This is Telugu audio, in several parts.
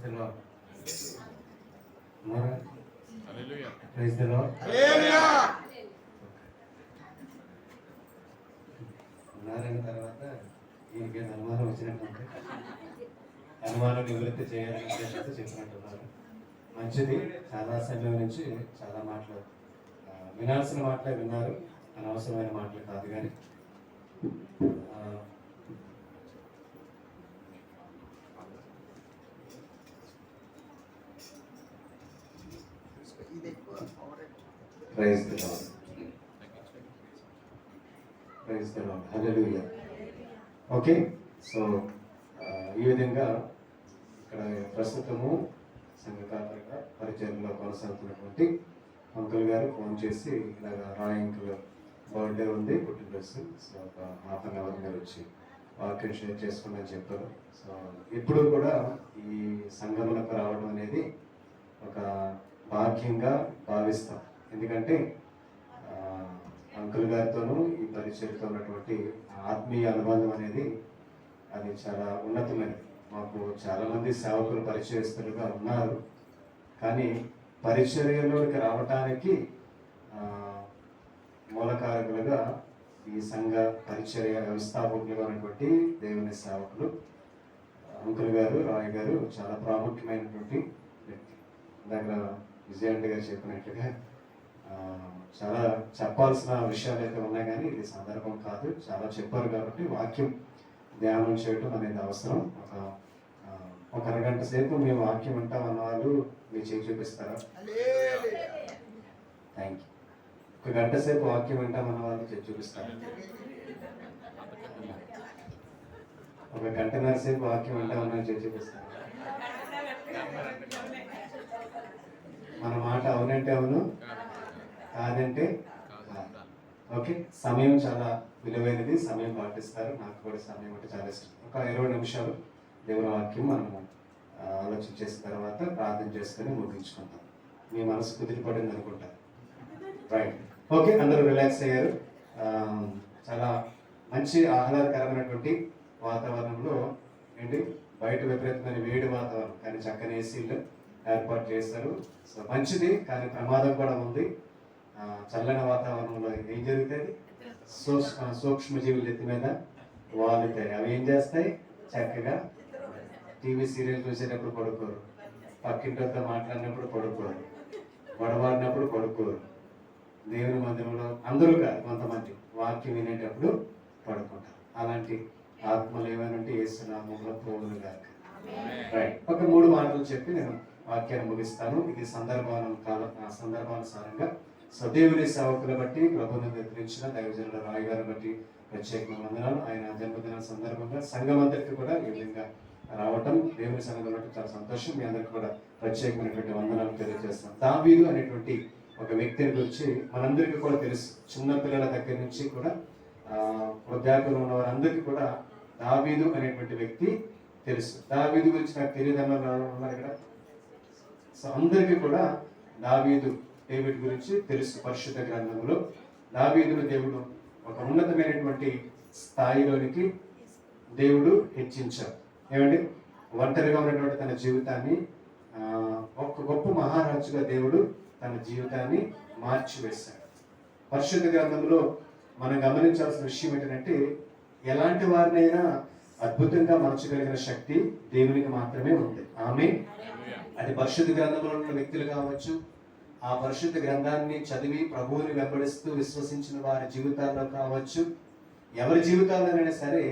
the Lord. Mara. Hallelujah. Praise the Lord. Narayana తర్వాత ఈయనకి అనుమానం వచ్చినట్టు అనుమానం నివృత్తి చేయాలని ఉద్దేశంతో చెప్పినట్టున్నారు. మంచిది. చాలా సమయం నుంచి చాలా మాటలు వినాల్సిన మాటలే విన్నారు, అనవసరమైన మాటలు కాదు. కానీ praise the lord. Praise the lord. Hallelujah. Okay, so ఈ విధంగా ఇక్కడ ప్రస్తుతము సంఘకాపరిగా పరిచయంలో కొనసాగుతున్నటువంటి అంకుల్ గారు ఫోన్ చేసి ఇలాగ రాయ్ అంకుల్ బర్త్డే ఉంది, పుట్టినరోజు, సో ఒక హాఫ్ అన్ అవర్ మీరు వచ్చి వాక్యం షేర్ చేసుకోండి అని చెప్పారు. సో ఇప్పుడు కూడా ఈ సంఘములకు రావడం అనేది ఒక భాగ్యంగా భావిస్తాం. ఎందుకంటే అంకుల్ గారితోనూ ఈ పరిచయంతో ఉన్నటువంటి ఆత్మీయ అనుబంధం అనేది అది చాలా ఉన్నతమైనది. మాకు చాలామంది సేవకులు పరిచయస్తులుగా ఉన్నారు, కానీ పరిచర్యలోకి రావటానికి మూలకారకులుగా ఈ సంఘ పరిచర్య వ్యవస్థాపకులుగా ఉన్నటువంటి దేవుని సేవకులు అంకుల్ గారు, రాయ్ గారు చాలా ప్రాముఖ్యమైనటువంటి వ్యక్తి. ఇందాక విజయాంటి గారు చెప్పినట్టుగా చాలా చెప్పాల్సిన విషయాలు అయితే ఉన్నాయి, కానీ ఇది సందర్భం కాదు. చాలా చెప్పారు కాబట్టి వాక్యం ధ్యానం చేయటం అనేది అవసరం. ఒక అరగంట సేపు మేము వాక్యం వింటాం అన్న వాళ్ళు మీ చేయి చూపిస్తారా? Thank you. ఒక గంట సేపు వాక్యం వింటామన్న వాళ్ళు చేయి చూపిస్తారా? ఒక గంటన్నర సేపు వాక్యం వింటామన్న చేయి చూపిస్తారా? మన మాట అవునంటే అవును, కాదంటే ఓకే. సమయం చాలా విలువైనది, సమయం పాటిస్తారు. నాకు కూడా సమయం అంటే చాలా ఇష్టం. ఒక 20 నిమిషాలు దేవుని వాక్యం మనము ఆలోచన చేసిన తర్వాత ప్రార్థన చేసుకొని ముగించుకుంటాం. మీ మనసు కుదిరిపడింది అనుకుంటారు, రైట్? ఓకే, అందరూ రిలాక్స్ అయ్యారు. చాలా మంచి ఆహ్లాదకరమైనటువంటి వాతావరణంలో ఏంటి, బయట విపరీతమైన వేడి వాతావరణం, కానీ చక్కని ఏసీలు ఏర్పాటు చేస్తారు. సో మంచిది, కానీ ప్రమాదం కూడా ఉంది. చల్లని వాతావరణంలో ఏం జరుగుతుంది? సూక్ష్మజీవులు ఎత్తి మీద వాలుతాయి. అవి ఏం చేస్తాయి? చక్కగా టీవీ సీరియల్ చూసేటప్పుడు పడుకోరు, పక్కింటితో మాట్లాడినప్పుడు పడుకోరు, గొడవాడినప్పుడు పడుకోరు, దేవుని మందిరంలో అందరూ కాదు కొంతమంది వాక్యం వినేటప్పుడు పడుకుంటారు. అలాంటి ఆత్మలు ఏమైనా ఉంటే యేసునామములో పోవును గాక. రైట్, ఒక 3 మాటలు చెప్పి నేను వాక్యాన్ని ముగిస్తాను. ఇది సందర్భానుసారంగా సో దేవుని సేవకుల బట్టి ప్రభువును నిద్రించిన దైవజనుల రాయ్ గారిని బట్టి ప్రత్యేకమైన వందనాలు. ఆయన జన్మదిన సందర్భంగా సంఘం అందరికీ కూడా ఈ విధంగా రావటం దేవుని సంఘం బట్టి చాలా సంతోషం. మీ అందరికీ కూడా ప్రత్యేకమైనటువంటి వందనాలు తెలియజేస్తాం. దావీదు అనేటువంటి ఒక వ్యక్తిని గురించి మనందరికీ కూడా తెలుసు. చిన్నపిల్లల దగ్గర నుంచి కూడా వృద్ధాప్యంలో ఉన్న వారందరికీ కూడా దావీదు అనేటువంటి వ్యక్తి తెలుసు. దావీదు గురించి నాకు తెలియదు అన్నారు ఇక్కడ. సో అందరికీ కూడా దావీదు, డేవిడ్ గురించి తెలుసు. పరిశుద్ధ గ్రంథంలో దావీదును దేవుడు ఒక ఉన్నతమైనటువంటి స్థాయిలోనికి దేవుడు హెచ్చించారు. ఏమండి, ఒంటరిగా ఉన్నటువంటి తన జీవితాన్ని ఒక గొప్ప మహారాజుగా దేవుడు తన జీవితాన్ని మార్చివేశాడు. పరిశుద్ధ గ్రంథంలో మనం గమనించాల్సిన విషయం ఏంటంటే, ఎలాంటి వారినైనా అద్భుతంగా మార్చగలిగిన శక్తి దేవునికి మాత్రమే ఉంది. ఆమేన్. అది పరిశుద్ధ గ్రంథంలో ఉన్న వ్యక్తులు కావచ్చు, ఆ పరిశుద్ధ గ్రంథాన్ని చదివి ప్రభువుని వెంబడిస్తూ విశ్వసించిన వారి జీవితాల్లో కావచ్చు, ఎవరి జీవితాల్లోనైనా సరే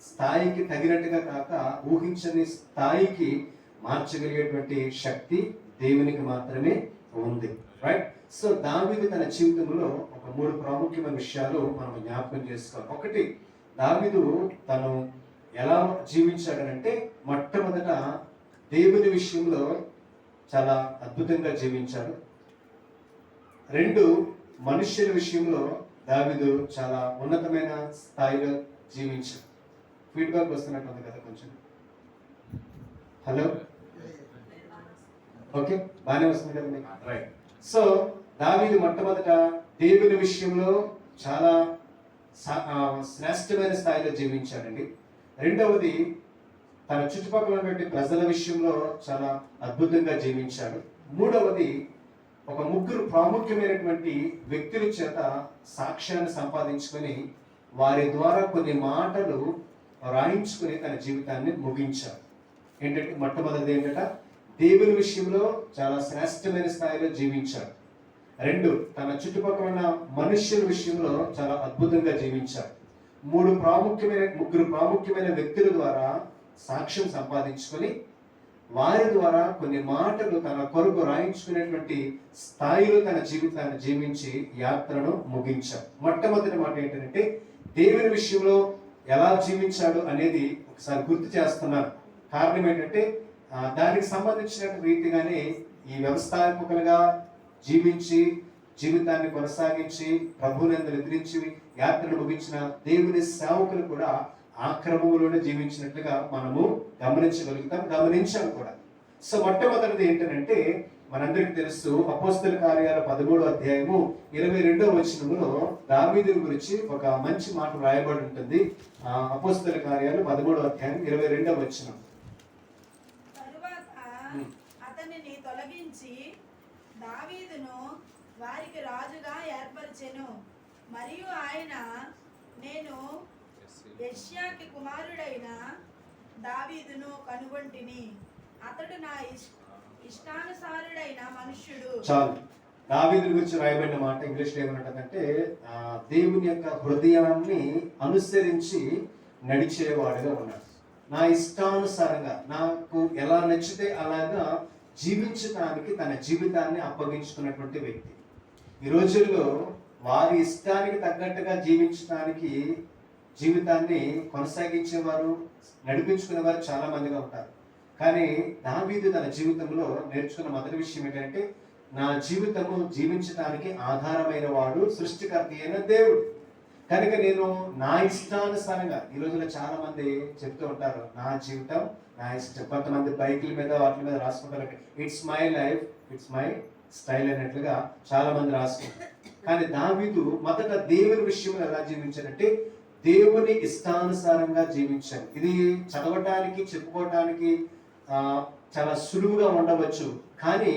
స్థాయికి తగినట్టుగా కాక ఊహించని స్థాయికి మార్చగలిగేటువంటి శక్తి దేవునికి మాత్రమే ఉంది. రైట్? సో దావీదు తన జీవితంలో ఒక 3 ప్రాముఖ్యమైన విషయాలు మనం జ్ఞాపకం చేసుకోవాలి. ఒకటి, దావీదు తను ఎలా జీవించాడనంటే, మొట్టమొదట దేవుని విషయంలో చాలా అద్భుతంగా జీవించాడు. 2, మనుష్యుల విషయంలో దావీదు చాలా ఉన్నతమైన స్థాయిలో జీవించాడు. ఫీడ్బ్యాక్ వస్తున్నట్టుంది కదా కొంచెం. హలో, ఓకే, బాగానే వస్తుంది కదా. రైట్. సో దావీదు మొట్టమొదట దేవుని విషయంలో చాలా శ్రేష్టమైన స్థాయిలో జీవించాడండి. రెండవది, తన చుట్టుపక్కల ఉన్నటువంటి ప్రజల విషయంలో చాలా అద్భుతంగా జీవించాడు. మూడవది, ఒక ముగ్గురు ప్రాముఖ్యమైనటువంటి వ్యక్తుల చేత సాక్ష్యాన్ని సంపాదించుకొని వారి ద్వారా కొన్ని మాటలు రాయించుకుని తన జీవితాన్ని ముగించాడు. ఏంటంటే మొట్టమొదటిది ఏంటంటే దేవుని విషయంలో చాలా శ్రేష్టమైన స్థాయిలో జీవించాడు. రెండు, తన చుట్టుపక్కల ఉన్న మనుష్యుల విషయంలో చాలా అద్భుతంగా జీవించాడు. ముగ్గురు ప్రాముఖ్యమైన వ్యక్తుల ద్వారా సాక్ష్యం సంపాదించుకొని వారి ద్వారా కొన్ని మాటలు తన కొరకు రాయించుకునేటువంటి స్థాయిలో తన జీవితాన్ని జీవించి యాత్రను ముగించాడు. మొట్టమొదటి మాట ఏంటంటే దేవుని విషయంలో ఎలా జీవించాడు అనేది ఒకసారి గుర్తు చేస్తున్నాను. కారణం ఏంటంటే దానికి సంబంధించిన రీతిగానే ఈ వ్యవస్థాపకులుగా జీవించి జీవితాన్ని కొనసాగించి ప్రభువునందు ఎదిరించి యాత్రను ముగించిన దేవుని సేవకులు కూడా ఆ క్రమంలోనే జీవించినట్లుగా మనము గమనించాం కూడా. సో మొట్టమొదటిది ఏంటంటే మనందరికీ తెలుసు, అపోస్తల కార్యాల 13వ అధ్యాయము 22వ వచనములో దావీదు గురించి ఒక మంచి మాట రాయబడి ఉంటుంది. అపోస్తల కార్యాలు 13వ అధ్యాయం 22వ వచనం. అతనిని తొలగించి దావీదును వారికి రాజుగా ఏర్పరిచెను. మరియు ఆయన, నేను యెష్యాకి కుమారుడైన దావీదును కనుగొంటిని, అతడు నా ఇష్టానుసారుడైన మనుష్యుడు. చాలు. దావీదు గురించి రాయబడిన మాట ఇంగ్లీష్లో ఏమంటుందంటే దేవుని యొక్క హృదయాన్ని అనుసరించి నడిచేవాడుగా ఉన్నాడు. నా ఇష్టానుసారంగా నాకు ఎలా నచ్చితే అలాగా జీవించడానికి తన జీవితాన్ని అప్పగించుకున్నటువంటి వ్యక్తి. ఈ రోజుల్లో వారి ఇష్టానికి తగ్గట్టుగా జీవించడానికి జీవితాన్ని కొనసాగించేవారు, నడిపించుకునేవారు చాలా మందిగా ఉంటారు. కానీ దావీదు తన జీవితంలో నేర్చుకున్న మొదటి విషయం ఏంటంటే నా జీవితము జీవించడానికి ఆధారమైన వాడు సృష్టికర్త అయిన దేవుడు. కనుక నేను నా ఇష్టానుసారంగా, ఈ రోజుల్లో చాలా మంది చెప్తూ ఉంటారు నా జీవితం నా ఇష్టం. కొంతమంది బైకుల మీద వాటి మీద రాసుకుంటారు, it's my life it's my style అన్నట్లుగా చాలా మంది రాసుకుంటారు. కానీ దావీదు మొదట దేవుని విషయంలో ఎలా జీవించారంటే దేవుని ఇష్టానుసారంగా జీవించారు. ఇది చదవటానికి చెప్పుకోవటానికి చాలా సులువుగా ఉండవచ్చు, కానీ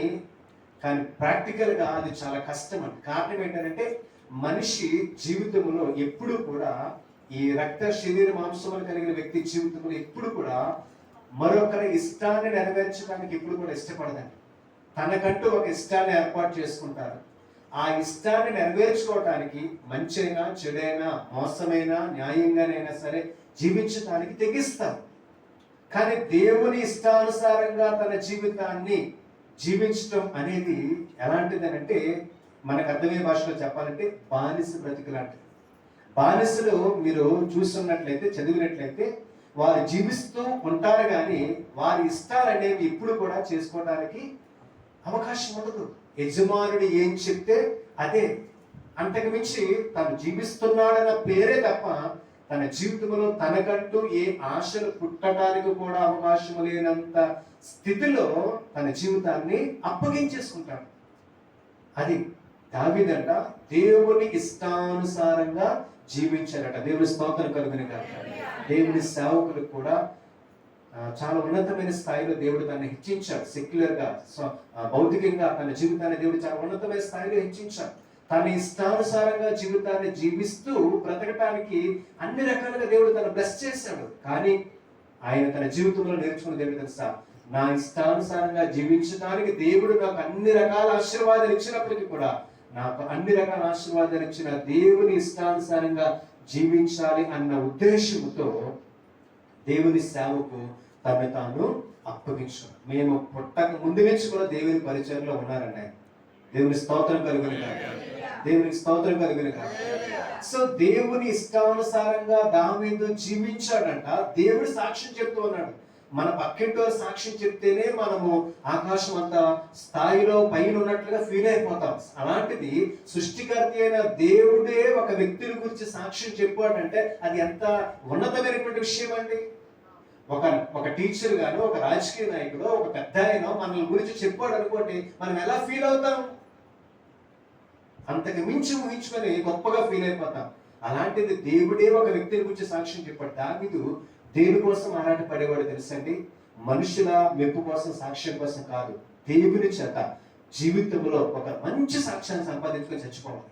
ప్రాక్టికల్గా అది చాలా కష్టం అండి. కారణం ఏంటంటే మనిషి జీవితంలో ఎప్పుడు కూడా ఈ రక్త శరీర మాంసములు కలిగిన వ్యక్తి జీవితంలో ఎప్పుడు కూడా మరొకరి ఇష్టాన్ని నెరవేర్చడానికి ఎప్పుడు కూడా ఇష్టపడదండి. తనకంటూ ఒక ఇష్టాన్ని ఏర్పాటు చేసుకుంటారు. ఆ ఇష్టాన్ని నెరవేర్చుకోవటానికి మంచైనా చెడైనా మోసమైనా న్యాయంగానైనా సరే జీవించడానికి తెగిస్తారు. కానీ దేవుని ఇష్టానుసారంగా తన జీవితాన్ని జీవించడం అనేది ఎలాంటిదనంటే మనకు అర్థమయ్యే భాషలో చెప్పాలంటే బానిస బ్రతికి లాంటిది. బానిసలు మీరు చూస్తున్నట్లయితే చదివినట్లయితే వారు జీవిస్తూ ఉంటారు, కానీ వారి ఇష్టాలు అనేవి ఎప్పుడు కూడా చేసుకోవడానికి అవకాశం ఉండదు. యజమానుడు ఏం చెప్తే అదే, అంతకు మించి తను జీవిస్తున్నాడన్న పేరే తప్ప తన జీవితంలో తనకంటూ ఏ ఆశలు పుట్టడానికి కూడా అవకాశం లేనంత స్థితిలో తన జీవితాన్ని అప్పగించేసుకుంటాడు. అది దావీదంట దేవుని ఇష్టానుసారంగా జీవించారట. దేవుని స్తోత్రం కలుగును గాక. దేవుని సేవకులు కూడా చాలా ఉన్నతమైన స్థాయిలో దేవుడు తనని హెచ్చించాడు. సెక్యులర్ గా భౌతికంగా తన జీవితాన్ని దేవుడు చాలా ఉన్నతమైన స్థాయిలో హెచ్చించాడు. తన ఇష్టానుసారంగా జీవితాన్ని జీవిస్తూ బ్రతకటానికి అన్ని రకాలుగా దేవుడు తను బ్లెస్ చేశాడు. కానీ ఆయన తన జీవితంలో నేర్చుకున్న దేవుడు తెలుసా, నా ఇష్టానుసారంగా జీవించడానికి దేవుడు నాకు అన్ని రకాల ఆశీర్వాదాలు ఇచ్చినప్పటికీ కూడా నాకు అన్ని రకాల ఆశీర్వాదాలు ఇచ్చిన దేవుని ఇష్టానుసారంగా జీవించాలి అన్న ఉద్దేశంతో దేవుని సేవకు తను తాను అప్పగించాడు. మేము పుట్టక ముందు నుంచి కూడా దేవుని పరిచయంలో ఉన్నారండి. దేవుని స్తోత్రం కలుగును గాక. దేవునికి స్తోత్రం కలుగును గాక. సో దేవుని ఇష్టానుసారంగా దావీదు జీవించాడంట. దేవుడు సాక్ష్యం చెప్తూ ఉన్నాడు. మన పక్కింటో సాక్ష్యం చెప్తేనే మనము ఆకాశం అంత స్థాయిలో పైన ఉన్నట్లుగా ఫీల్ అయిపోతాం. అలాంటిది సృష్టికర్త అయిన దేవుడే ఒక వ్యక్తుల గురించి సాక్ష్యం చెప్పాడంటే అది ఎంత ఉన్నతమైనటువంటి విషయం అండి. ఒక టీచర్ గాను, ఒక రాజకీయ నాయకుడు, ఒక పెద్ద ఆయన మన గురించి చెప్పాడు అనుకోండి, మనం ఎలా ఫీల్ అవుతాం? అంతకు మించి ఊహించుకొని గొప్పగా ఫీల్ అయిపోతాం. అలాంటిది దేవుడే ఒక వ్యక్తిని గురించి సాక్ష్యం చెప్పాడు. దావీదు దేనికోసం ఆరాటపడేవాడు తెలుసండి? మనుషుల మెప్పు కోసం, సాక్ష్యం కోసం కాదు. దేవుని చేత జీవితంలో ఒక మంచి సాక్ష్యాన్ని సంపాదించుకొని చచ్చిపోవాలి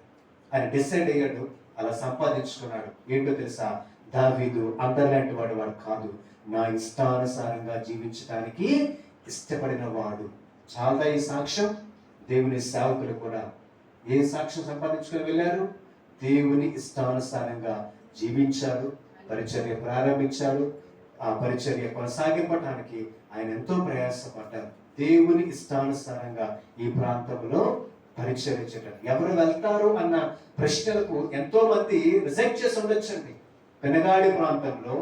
అని డిసైడ్ అయ్యాడు. అలా సంపాదించుకున్నాడు. ఏంటో తెలుసా? దావీదు అందరిలాంటి వాడు కాదు. నా ఇష్టానుసారంగా జీవించడానికి ఇష్టపడిన వాడు. చాలా ఈ సాక్ష్యం. దేవుని సేవకులు కూడా ఏ సాక్ష్యం సంపాదించుకొని వెళ్ళారు? దేవుని ఇష్టానుసారంగా జీవించాడు, పరిచర్య ప్రారంభించాడు. ఆ పరిచర్య కొనసాగింపడానికి ఆయన ఎంతో ప్రయాసపడ్డారు. దేవుని ఇష్టానుసారంగా ఈ ప్రాంతంలో పరిచర్య చేయడం. ఎవరు వెళ్తారు అన్న ప్రశ్నలకు ఎంతో మంది రిజెక్ట్ చేసి ఉండొచ్చండి. పెనగాడి ప్రాంతంలో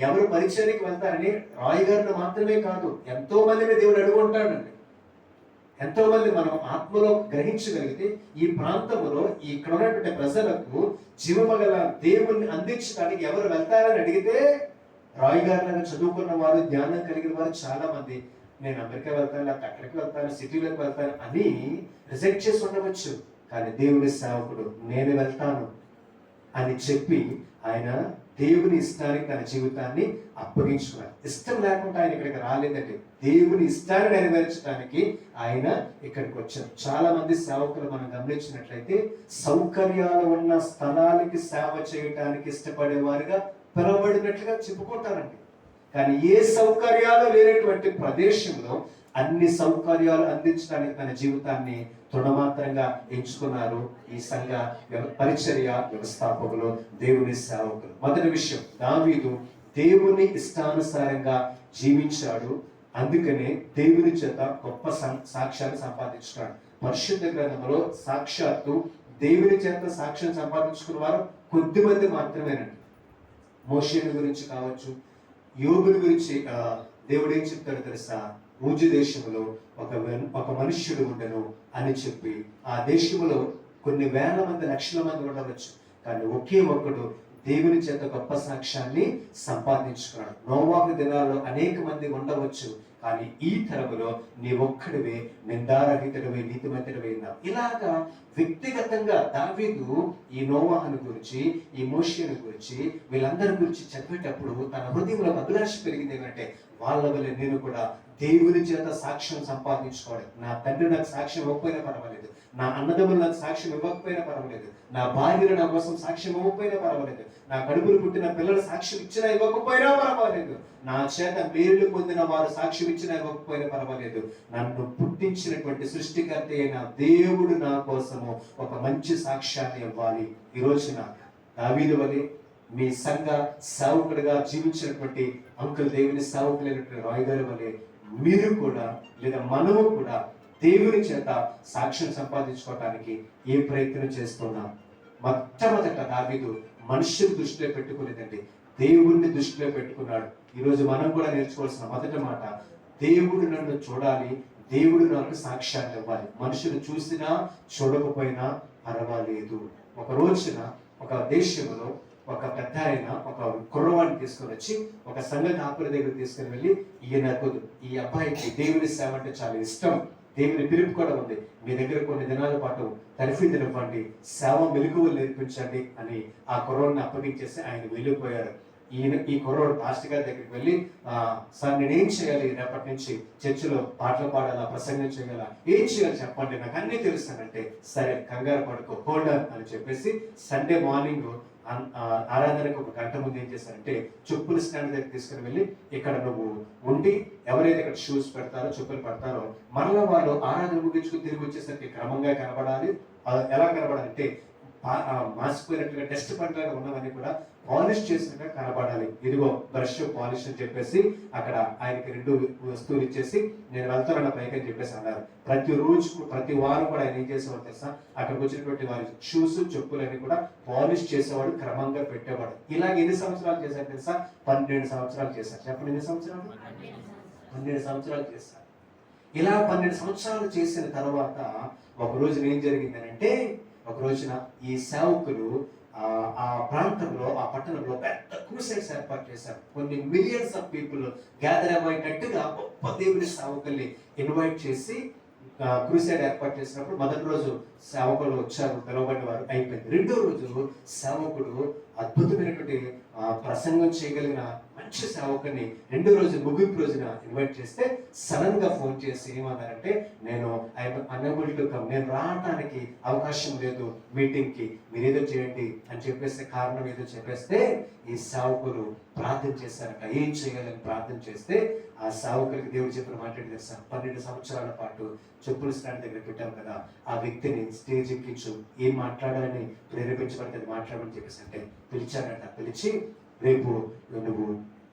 ఎవరు పరిచర్యకి వెళ్తారని రాయ్ గారిని మాత్రమే కాదు, ఎంతో మందిని దేవుడు అడుగుంటాడండి. ఎంతో మంది మనం ఆత్మలో గ్రహించగలిగితే ఈ ప్రాంతంలో ఇక్కడ ఉన్నటువంటి ప్రజలకు జీవమగల దేవుణ్ణి అందించడానికి ఎవరు వెళ్తారని అడిగితే రాయ్ గారిలాగా చదువుకున్న వారు, జ్ఞానం కలిగిన వారు చాలా మంది నేను అమెరికా వెళ్తాను, లేకపోతే అక్కడికి వెళ్తాను, సిటీలోకి వెళ్తాను అని రిజెక్ట్ చేసి ఉండవచ్చు. కానీ దేవుని సేవకుడు నేను వెళ్తాను అని చెప్పి ఆయన దేవుని ఇష్టానికి తన జీవితాన్ని అప్పగించుకున్నాడు. ఇష్టం లేకుండా ఆయన ఇక్కడికి రాలేదండి. దేవుని ఇష్టాన్ని నెరవేర్చడానికి ఆయన ఇక్కడికి వచ్చారు. చాలా మంది సేవకులు మనం గమనించినట్లయితే సౌకర్యాలు ఉన్న స్థలానికి సేవ చేయడానికి ఇష్టపడేవారుగా పిలువబడినట్లుగా చెప్పుకుంటారండి. కానీ ఏ సౌకర్యాలు లేనటువంటి ప్రదేశంలో అన్ని సౌకర్యాలు అందించడానికి తన జీవితాన్ని తృణమాత్రంగా ఎంచుకున్నారు ఈ సంఘ పరిచర్య వ్యవస్థాపకులు, దేవుని సేవకులు. మొదటి విషయం, దావీదు దేవుని ఇష్టానుసారంగా జీవించాడు. అందుకనే దేవుని చేత గొప్ప సాక్ష్యాన్ని సంపాదించుకున్నాడు. పరిశుద్ధ గ్రంథంలో సాక్షాత్తు దేవుని చేత సాక్ష్యం సంపాదించుకున్న వారు కొద్దిమంది మాత్రమేనండి. మోషేని గురించి కావచ్చు, యోబుని గురించి దేవుడు ఏం చెప్తాడు తెలుసా? ఊజు దేశంలో ఒక మనుష్యుడు ఉండను అని చెప్పి ఆ దేశంలో కొన్ని వేల మంది, లక్షల మంది ఉండవచ్చు, కానీ ఒకే ఒక్కడు దేవుని చేత గొప్ప సాక్ష్యాన్ని సంపాదించుకున్నాడు. నోవాహు దినాల్లో అనేక మంది ఉండవచ్చు, కానీ ఈ తరములో నీ ఒక్కడివే నిందారహితుడివే, నీతిమంతుడివే ఉన్నావు. ఇలాగా వ్యక్తిగతంగా దావీదు ఈ నోవాహుని గురించి, ఈ మోషేని గురించి, వీళ్ళందరి గురించి చదివేటప్పుడు తన హృదయంలో అభిలాష పెరిగింది. ఏంటంటే వాళ్ళ వల్ల నేను కూడా దేవుని చేత సాక్ష్యం సంపాదించుకోవాలి. నా తండ్రి నాకు సాక్ష్యం ఇవ్వకపోయినా పర్వాలేదు, నా అన్నదమ్ములు నాకు సాక్ష్యం ఇవ్వకపోయినా పర్వాలేదు, నా భార్యలు నా కోసం సాక్ష్యం ఇవ్వకపోయినా పర్వాలేదు, నా కడుపులు పుట్టిన పిల్లలు సాక్ష్యం ఇచ్చినా ఇవ్వకపోయినా పర్వాలేదు, నా చేత మేలు పొందిన వారు సాక్ష్యం ఇచ్చినా ఇవ్వకపోయినా పర్వాలేదు, నన్ను పుట్టించినటువంటి సృష్టికర్త అయిన దేవుడు నా కోసము ఒక మంచి సాక్ష్యాన్ని ఇవ్వాలి. ఈ రోజున దావీదు వలె మీ సంఘ సేవకుడిగా జీవించినటువంటి అంకుల్ దేవుని సేవకులైనటువంటి రాయ్ గారి వలె మీరు కూడా, లేదా మనము కూడా దేవుని చేత సాక్ష్యం సంపాదించుకోవడానికి ఏ ప్రయత్నం చేస్తున్నాం? మొట్టమొదట దావీదు మనుష్యుని దృష్టిలో పెట్టుకునేదండి, దేవుణ్ణి దృష్టిలో పెట్టుకున్నాడు. ఈరోజు మనం కూడా నేర్చుకోవాల్సిన మొదటి మాట, దేవుడు నన్ను చూడాలి, దేవుడు నాకు సాక్ష్యాన్ని ఇవ్వాలి. మనుషులు చూసినా చూడకపోయినా పర్వాలేదు. ఒక రోజున ఒక దేశంలో ఒక పెద్ద ఆయన ఒక కుర్రవాడిని తీసుకొని వచ్చి ఒక సంఘ కాపురి దగ్గర తీసుకుని వెళ్ళి, ఈ అబ్బాయికి దేవుని సేవ అంటే చాలా ఇష్టం, దేవుని పిలుపు కూడా ఉంది, మీ దగ్గర కొన్ని దినాల పాటు తర్ఫీదులు ఇవ్వండి, సేవ మెలకువలు నేర్పించండి అని ఆ కుర్రవాడిని అప్పగించేసి ఆయన వెళ్ళిపోయారు. ఈ కుర్రోడు పాస్టర్ గారి దగ్గరికి వెళ్ళి, సార్ నేనేం చేయాలి, రేపటి నుంచి చర్చిలో పాటలు పాడాలా, ప్రసంగం చేయాలా, ఏం చేయాలి చెప్పండి, నాకు అన్నీ తెలుస్తానంటే, సరే కంగారు పడుకో, హోల్డ్ ఆన్ అని చెప్పేసి సండే మార్నింగ్ ఆరాధనకు ఒక గంట ముందు ఏం చేశారంటే చెప్పుల స్టాండ్ దగ్గర తీసుకుని వెళ్ళి, ఇక్కడ నువ్వు ఉండి ఎవరైతే ఇక్కడ షూస్ పెడతారో, చెప్పులు పెడతారో, మరలా వాళ్ళు ఆరాధన ముగించుకుని తిరిగి వచ్చేసరికి క్రమంగా కనబడాలి. ఎలా కనబడాలంటే మాసిపోయినట్టుగా టెస్ట్ పంటలాగా ఉన్నవన్నీ కూడా పాలిష్ చేసినట్టుగా కనబడాలి. ఇదిగో బ్రష్, పాలిష్ అని చెప్పేసి అక్కడ ఆయనకి 2 వస్తువులు ఇచ్చేసి నేను వెళ్తానన్న పైకి అని చెప్పేసి అన్నారు. ప్రతి వారం కూడా ఆయన ఏం చేసేవాడు తెలుసా? అక్కడికి వచ్చినటువంటి వారి షూస్, చెప్పులన్నీ కూడా పాలిష్ చేసేవాడు, క్రమంగా పెట్టేవాడు. ఇలాగ ఎన్ని సంవత్సరాలు చేశారు తెలుసా? 12 సంవత్సరాలు చేశారు. చెప్పండి, ఎన్ని సంవత్సరాలు? 12 సంవత్సరాలు చేశారు. ఇలా 12 సంవత్సరాలు చేసిన తర్వాత ఒక రోజున ఏం జరిగిందనంటే, ఒక రోజున ఈ సేవకులు ఆ ప్రాంతంలో, ఆ పట్టణంలో పెద్ద క్రూసైడ్స్ ఏర్పాటు చేశారు. కొన్ని మిలియన్స్ ఆఫ్ పీపుల్ గ్యాదర్ అయ్యేటట్టుగా గొప్ప దేవుని సేవకుల్ని ఇన్వైట్ చేసి క్రూసైడ్ ఏర్పాటు చేసినప్పుడు మొదటి రోజు సేవకులు వచ్చారు, పిలువబడిన వారు, అయిపోయింది. రెండో రోజు సేవకుడు అద్భుతమైనటువంటి ప్రసంగం చేయగలిగిన మంచి సేవకుని రెండో రోజు ముగింపు రోజున ఇన్వైట్ చేస్తే సడన్ గా ఫోన్ చేసి ఏమన్నారంటే, నేను ఐఎమ్ అనబుల్ టు కమ్, నేను రావడానికి అవకాశం లేదు మీటింగ్ కి, మీరేదో చేయండి అని చెప్పేస్తే కారణం ఏదో చెప్పేస్తే ఈ సేవకులు ప్రార్థన చేశారట. ఏం చేయాలని ప్రార్థన చేస్తే ఆ సేవకులకి దేవుడు చెప్పిన మాట తెలుసా, 12 సంవత్సరాల పాటు చెప్పుల స్టాండ్ దగ్గర పెట్టాం కదా, ఆ వ్యక్తిని స్టేజ్ ఎక్కించు, ఏం మాట్లాడాలని ప్రేరేపించబడితే మాట్లాడమని చెప్పేసి అంటే పిలిచారట. పిలిచి రేపు నువ్వు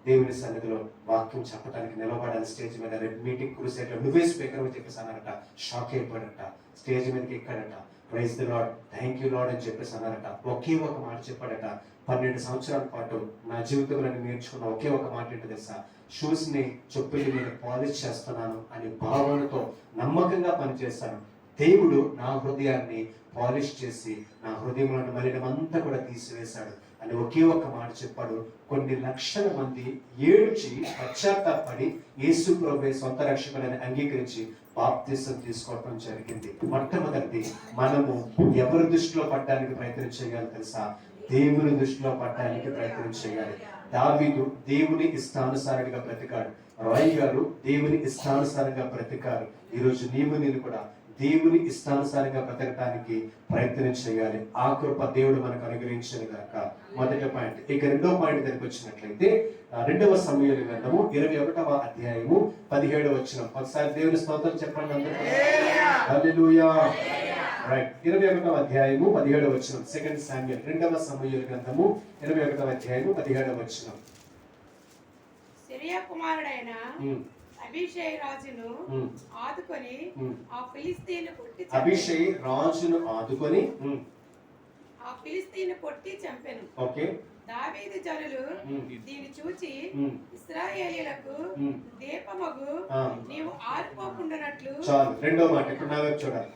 దేవుని సన్నిధిలో వాక్యం చెప్పడానికి నిలబడాలి స్టేజ్ మీద, రేపు మీటింగ్ క్రూసేట్లో నువ్వే స్పీకర్ అని చెప్పేసి అన్నారట. షాక్ అయిపోయాడట, స్టేజ్ మీదకి ఎక్కాడట. Praise the Lord, thank you Lord అని చెప్పేసి అన్నారట. ఒకే ఒక మాట చెప్పాడట, 12 సంవత్సరాల పాటు నా జీవితంలో నేర్చుకున్న ఒకే ఒక మాట ఏంటో తెలుసా, షూస్ ని చెప్పుల్ని నేను పాలిష్ చేస్తున్నాను అనే భావనతో నమ్మకంగా పనిచేస్తాను. దేవుడు నా హృదయాన్ని పాలిష్ చేసి నా హృదయంలో మలినమంతా కూడా తీసివేశాడు అని ఒకే ఒక్క మాట చెప్పాడు. కొన్ని లక్షల మంది ఏడ్చి పశ్చాత్తాపడి యేసు ప్రభువే సొంత రక్షకులని అంగీకరించి బాప్తిసం తీసుకోవడం జరిగింది. మొట్టమొదటిది, మనము ఎవరి దృష్టిలో పడడానికి ప్రయత్నం చేయాలి తెలుసా, దేవుని దృష్టిలో పడడానికి ప్రయత్నం చేయాలి. దావీదు దేవుని ఇష్టానుసారంగా బ్రతికాడు. రాయ్ గారు దేవుని ఇష్టానుసారంగా బ్రతికారు. ఈరోజు నేను కూడా దేవుని ఇష్టానుసారంగా బ్రతకడానికి ప్రయత్నం చేయాలి. ఆ కృప దేవుడు మనకు అనుగ్రహించిన గాక. మొదటి పాయింట్. ఇక రెండో పాయింట్ దగ్గరికి వచ్చినట్లయితే 2వ సమూయేలు గ్రంథము 21వ అధ్యాయము 17వ వచనం. ఒకసారి దేవుని స్తోత్రం చెప్పండి అందరూ. హల్లెలూయా. రైట్. 21వ అధ్యాయము 17వ వచనం. 2 శామ్యూయల్ 2వ సమూయేలు గ్రంథము 21వ అధ్యాయము 17వ వచనం. సిరియా కుమారుడైన అభిషై రాజును ఆదుకొని ఆ ఫిలిస్తీన్ను కొట్టి అభిషై రాజును ఆదుకొని ఆ ఫిలిస్తీన్ను కొట్టి చంపెను. ఓకే. దావీదు జనులు దీన్ని చూచి ఇశ్రాయేలీయులకు దీపమగు నీవు ఆరిపోకుండానట్లు. చాలు. రెండో మాట ఇప్పుడు నా వైపు చూడాలి.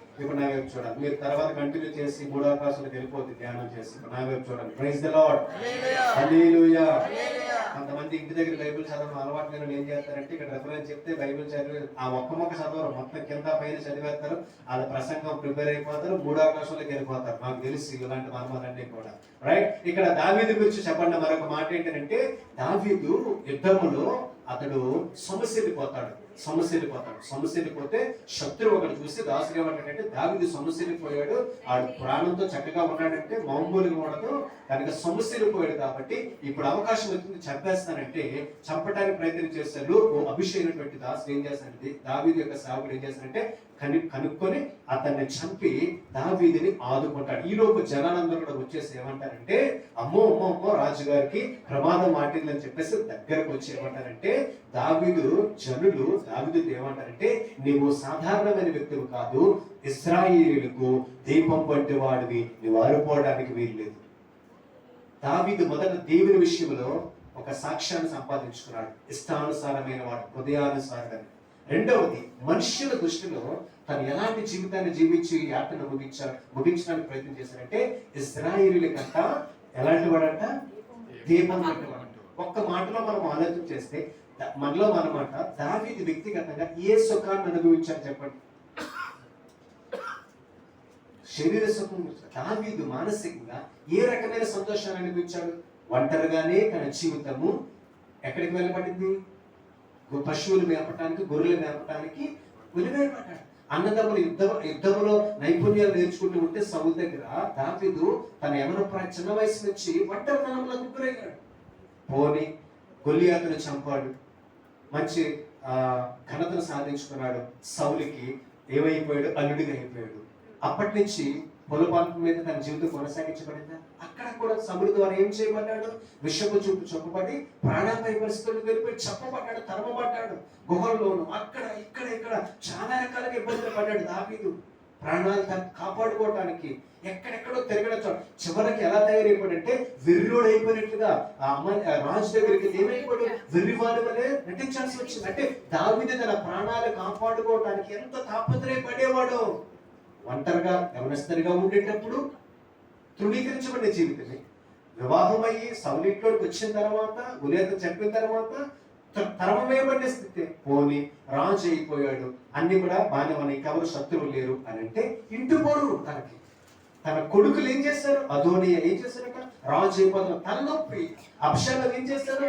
మీరు తర్వాత కంటిన్యూ చేసి 3వ క్లాసులకు వెళ్ళిపోద్ది ధ్యానం చేసి. ఇప్పుడు నా వైపు చూడండి. Praise the lord. హల్లెలూయా. కొంతమంది ఇంటి దగ్గర బైబిల్ చదవడం అలవాటు లేని ఏం చేస్తారంటే, ఇక్కడ రెఫరెన్స్ చెప్తే బైబిల్ చదివి ఆ ఒక్క మొక్క చదవరు, మొత్తం కింద పైన చదివేస్తారు. వాళ్ళ ప్రసంగం ప్రిపేర్ అయిపోతారు, 3వ క్లాసులకు వెళ్ళిపోతారు. నాకు తెలుసు ఇలాంటి మర్మాలన్నీ కూడా. రైట్. ఇక్కడ దావీదు గురించి చెప్పండి. మరొక మాట ఏంటంటే, దావీదు యుద్ధములో అతడు సమస్యలిపోతే శత్రువు ఒకటి చూసి దాసుడు ఏమంటాడంటే, దావీదు సమస్యలిపోయాడు, ఆడు ప్రాణంతో చక్కగా ఉన్నాడంటే మామూలుగా ఉండదు, కనుక సమస్యలిపోయాడు కాబట్టి ఇప్పుడు అవకాశం వచ్చింది చంపేస్తానంటే చంపడానికి ప్రయత్నం చేస్తాడు. అభిషేకమైనటువంటి దాసుడు ఏం చేస్తాడంటే, దావీదు యొక్క సేవకుడు ఏం చేస్తాడంటే కనుక్కొని అతన్ని చంపి దావీదుని ఆదుకుంటాడు. ఈ లోపు జనాలందరూ కూడా వచ్చేసి ఏమంటారంటే, అమ్మో రాజుగారికి ప్రమాదం మాటిందని చెప్పేసి దగ్గరకు వచ్చి ఏమంటారంటే, జనులు దావీదుతో ఏమంటారంటే, నీవు సాధారణమైన వ్యక్తివి కాదు, ఇశ్రాయేలీయులకు దీపం వంటి వాడివి, నువ్వు ఆరిపోవడానికి వీల్లేదు. దావీదు మొదట దేవుని విషయంలో ఒక సాక్ష్యాన్ని సంపాదించుకున్నాడు, ఇష్టానుసారమైన వాడు, హృదయానుసారం. రెండవది, మనుష్యుల దృష్టిలో తను ఎలాంటి జీవితాన్ని జీవించి యాత్రను ముగించడానికి ప్రయత్నం చేశారంటే, ఇశ్రాయేలీయుల కంట ఎలాంటి వాడంట, దీపం వంటి వాడు. ఒక్క మాటలో మనం ఆలోచన చేస్తే మనలో మనమాట, దావీదు వ్యక్తిగతంగా ఏ సుఖాన్ని అనుభవించారు చెప్పండి? శరీర సుఖం. దావీదు మానసికంగా ఏ రకమైన సంతోషాన్ని అనుభవించాడు? ఒంటరిగానే తన జీవితము ఎక్కడికి వెళ్ళబడింది? పశువులు మేపటానికి, గొర్రెలు మేపటానికి వెలువెళ్ళబడ్డాడు. అన్నదమ్ములు యుద్ధంలో నైపుణ్యాలు నేర్చుకుంటూ ఉంటే సౌలు దగ్గర దావీదు తన చిన్న వయసు నుంచి ఒంటరితనంలో గురయ్యాడు. పోని గొలియాతును చంపాడు, మంచి ఘనతను సాధించుకున్నాడు. సౌలుకి ఏమైపోయాడు? అల్లుడిగా అయిపోయాడు. అప్పటి నుంచి పొలపాల్పు మీద తన జీవితం కొనసాగించబడిందా? అక్కడ కూడా సముద్ర ద్వారా ఏం చేయబడ్డాడు? విషపు చూపు చొప్పబడి ప్రాణాపాయ పరిస్థితులకు వెళ్ళిపోయి చెప్పబడ్డాడు, తరమబడ్డాడు. గుహల్లోను అక్కడ ఇక్కడ చాలా రకాలుగా ఇబ్బందులు పడ్డాడు దావీదు. ప్రాణాలు కాపాడుకోవడానికి ఎక్కడెక్కడో తిరగడం. చివరికి ఎలా తయారైపోయాడంటే వెర్రిలోడు అయిపోయినట్లుగా ఆ రాజు దగ్గరికి ఏమైపోయాడు? వెర్రివాడి వలె నటించాల్సి వచ్చింది. అంటే దావీదు తన ప్రాణాలు కాపాడుకోవడానికి ఎంత తాపత్రయపడేవాడు. ఒంటరిగా గమనిస్తరిగా ఉండేటప్పుడు తృణీకరించబడిన జీవితమే. వివాహం అయ్యి సౌలిట్లోకి వచ్చిన తర్వాత, గులేత చెప్పిన తర్వాత తరమవేయబడిన స్థితి. పోని రాజు అయిపోయాడు, అన్ని కూడా బాగానే ఉన్నాయి, ఎవరు శత్రువులు లేరు అని అంటే ఇంటి పోరు తనకి. తన కొడుకులు ఏం చేశారు? అదోనియా ఏం చేశారట? రాజు అయిపోతున్న తలనొప్పి. అబ్షాలోము ఏం చేశారు?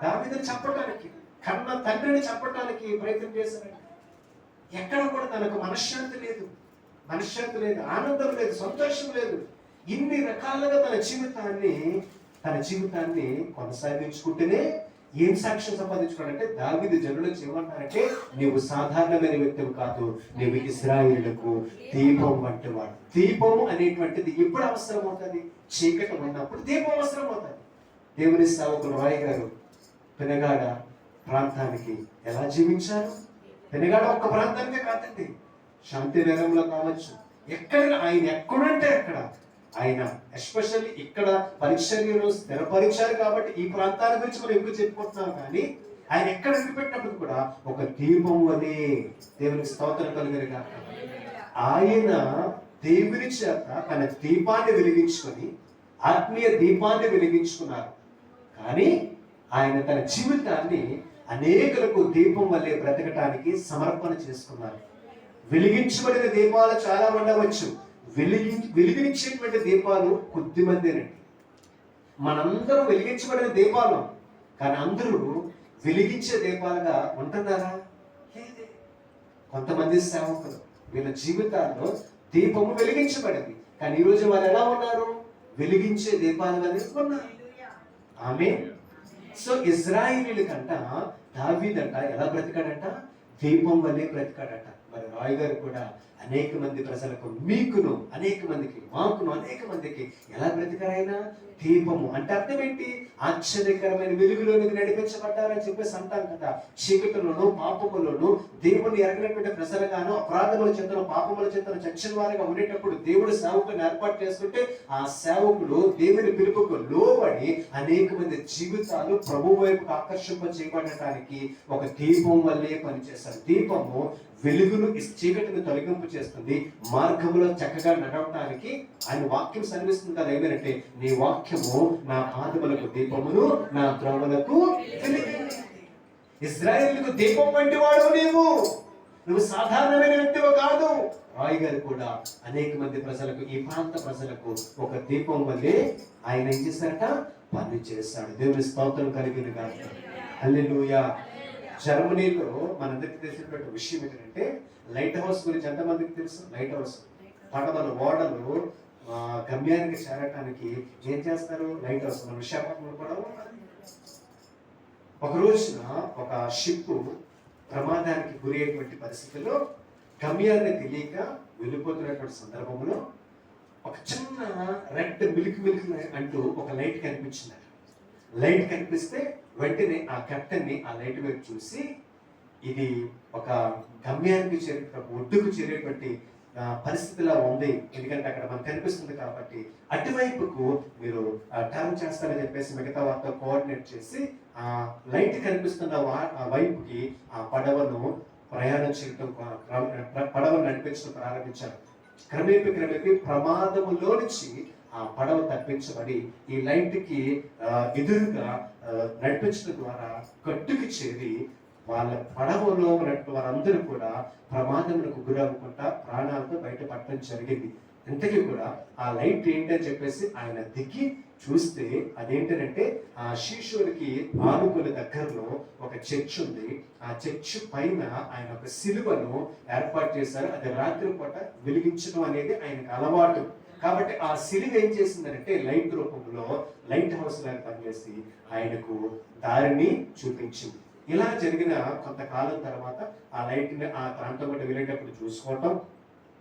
దావీదుని చంపడానికి, కన్న తండ్రిని చంపడానికి ప్రయత్నం చేశారట. ఎక్కడ కూడా తనకు మనశ్శాంతి లేదు, ఆనందం లేదు, సంతోషం లేదు. ఇన్ని రకాలుగా తన జీవితాన్ని కొనసాగించుకుంటేనే ఏం సాక్ష్యం సంపాదించుకున్నాడంటే, దావీదు జనులకు ఏమంటారంటే, నీవు సాధారణమైన వ్యక్తివి కాదు, నీవు ఇశ్రాయేలుకు దీపం వంటి వాడు. దీపము అనేటువంటిది ఎప్పుడు అవసరం అవుతుంది? చీకటి ఉన్నప్పుడు దీపం అవసరం అవుతుంది. దేవుని సేవకులు రాయ్ గారు పెనగాడ ప్రాంతానికి ఎలా జీవించారు? పెనగాడ ఒక్క ప్రాంతానికే కాదండి, శాంతినగరంలో కావచ్చు, ఎక్కడైనా ఆయన ఎక్కడంటే అక్కడ ఆయన ఎస్పెషల్లీ ఇక్కడ పరిచర్యను స్థిరపరిచారు కాబట్టి ఈ ప్రాంతాల గురించి మనం ఎక్కువ చెప్పుకుంటున్నాం. కానీ ఆయన ఎక్కడ పెట్టినప్పుడు కూడా ఒక దీపం వలె, దేవునికి స్తోత్రం కలిగినగా, ఆయన దేవుని చేత తన దీపాన్ని వెలిగించుకొని ఆత్మీయ దీపాన్ని వెలిగించుకున్నారు. కానీ ఆయన తన జీవితాన్ని అనేకులకు దీపం వల్లే బ్రతకటానికి సమర్పణ చేసుకున్నారు. వెలిగించబడిన దీపాలు చాలా ఉండవచ్చు, వెలిగించేటువంటి దీపాలు కొద్దిమందేనండి. మనందరం వెలిగించబడిన దీపాలు, కానీ అందరూ వెలిగించే దీపాలుగా ఉంటున్నారా? లేదే. కొంతమంది సేవకులు వీళ్ళ జీవితాల్లో దీపము వెలిగించబడింది, కానీ ఈరోజు వారు ఎలా ఉన్నారు? వెలిగించే దీపాలుగా ఉన్నారు. ఆమె. సో ఇశ్రాయేలీల కంట దావీదంట ఎలా బ్రతికాడంట? దీపం వల్లే బ్రతికాడట. మరి రాయ్ గారు కూడా అనేక మంది ప్రజలకు, మీకును అనేక మందికి, మాకును అనేక మందికి ఎలా బ్రతికారైనా? దీపము అంటే అర్థం ఏంటి? ఆశ్చర్యకరమైన వెలుగులోనికి నడిపించబడ్డారని చెప్పేసి అంటాం కదా. చీకటిలోను పాపములోను దేవుని ఎరగినటువంటి ప్రజలుగాను, అపరాధముల చేతను పాపముల చేతను చచ్చిన వారిగా ఉండేటప్పుడు దేవుడు సేవకుని ఏర్పాటు చేసుకుంటే ఆ సేవకులు దేవుని పిలుపుకు లోబడి అనేక మంది జీవితాలు ప్రభు వైపు ఆకర్షింప చేయబడటానికి ఒక దీపం వల్లే పనిచేస్తారు. దీపము వెలుగును, చీకటిని తొలగింపు చేస్తుంది, మార్గంలో చక్కగా నడవటానికి ఆయన వాక్యం సన్నిస్తుంది కదా. ఏమేనంటే, నీ వాక్యము నా పాదములకు దీపమును, నా త్రోవలకు వెలుగు. ఇశ్రాయేలుకు దీపం వంటి వాడు నువ్వు సాధారణమైన వ్యక్తివి కాదు. రాయ్ గారు కూడా అనేక మంది ప్రజలకు, ఈ ప్రాంత ప్రజలకు ఒక దీపం వల్లే ఆయన ఏం చేశారట? పని చేశాడు. దేవుని స్తోత్రం కలిగింది కాదు. హల్లెలూయా. జర్మనీలో మనందరికీ తెలిసినటువంటి విషయం ఏంటంటే, లైట్ హౌస్ గురించి ఎంతమందికి తెలుసు? లైట్ హౌస్ పడవలు, ఓడలు గమ్యానికి చేరటానికి ఏం చేస్తారు? Light house. మన విశాఖపట్నంలో కూడా ఒక రోజున ఒక షిప్ ప్రమాదానికి గురి అయ్యేటువంటి పరిస్థితుల్లో గమ్యాన్ని తెలియక వెళ్ళిపోతున్నటువంటి సందర్భంలో ఒక చిన్న రెడ్ మిల్క్ అంటూ ఒక లైట్ కనిపించింది. లైట్ కనిపిస్తే వెంటనే ఆ కెప్టెన్ ని ఆ లైట్ వైపు చూసి, ఇది ఒక గమ్యానికి ఒడ్డుకు చేరేటువంటి పరిస్థితిలా ఉంది, ఎందుకంటే అక్కడ మనకు కనిపిస్తుంది కాబట్టి అటువైపుకు మీరు టర్న్ చేస్తారని చెప్పేసి మిగతా వారితో కోఆర్డినేట్ చేసి ఆ లైట్ కనిపిస్తున్న వైపుకి ఆ పడవను ప్రయాణం చేయడం, పడవను నడిపించడం ప్రారంభించారు. క్రమేపీ ప్రమాదములో నుంచి ఆ పడవ తప్పించబడి ఈ లైట్ కి ఎదురుగా నడిపించడం ద్వారా గట్టుకి చేరి వాళ్ళ పడవలో ఉన్నట్టు వారందరూ కూడా ప్రమాదములకు గురవ్వకుండా ప్రాణాలతో బయటపడటం జరిగింది. ఇంతకీ కూడా ఆ లైట్ ఏంటని చెప్పేసి ఆయన దిగి చూస్తే అదేంటంటే, ఆ శిశువుడికి ఆనుకుల దగ్గరలో ఒక చర్చ్ ఉంది. ఆ చర్చ్ పైన ఆయన ఒక సిలువను ఏర్పాటు చేశారు. అది రాత్రి పూట వెలిగించడం అనేది ఆయనకు అలవాటు. కాబట్టి ఆ సిలువ ఏం చేసిందంటే లైట్ రూపంలో లైట్ హౌస్ లాగా పనిచేసి ఆయనకు దారిని చూపించింది. ఇలా జరిగిన కొంతకాలం తర్వాత ఆ లైట్ ని ఆ ప్రాంతం గుండా వెళ్ళేటప్పుడు చూసుకోవటం,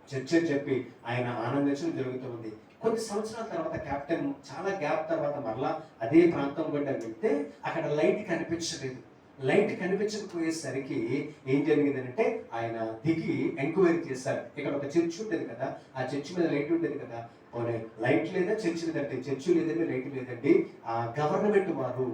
చర్చ చెప్పి ఆయన ఆనందించడం జరుగుతుంది. కొన్ని సంవత్సరాల తర్వాత కెప్టెన్ చాలా గ్యాప్ తర్వాత మరలా అదే ప్రాంతం గుండా వెళ్తే అక్కడ లైట్ కనిపించలేదు. లైట్ కనిపించకపోయేసరికి ఏం జరిగిందంటే ఆయన దిగి ఎంక్వైరీ చేశారు. ఇక్కడ ఒక చర్చ్ ఉండేది కదా, ఆ చర్చ్ మీద లైట్ ఉండేది కదా, లైట్ లేదా చర్చ్ లేదంటే, చర్చ్ లేదండి లైట్ లేదండి. ఆ గవర్నమెంట్ వారు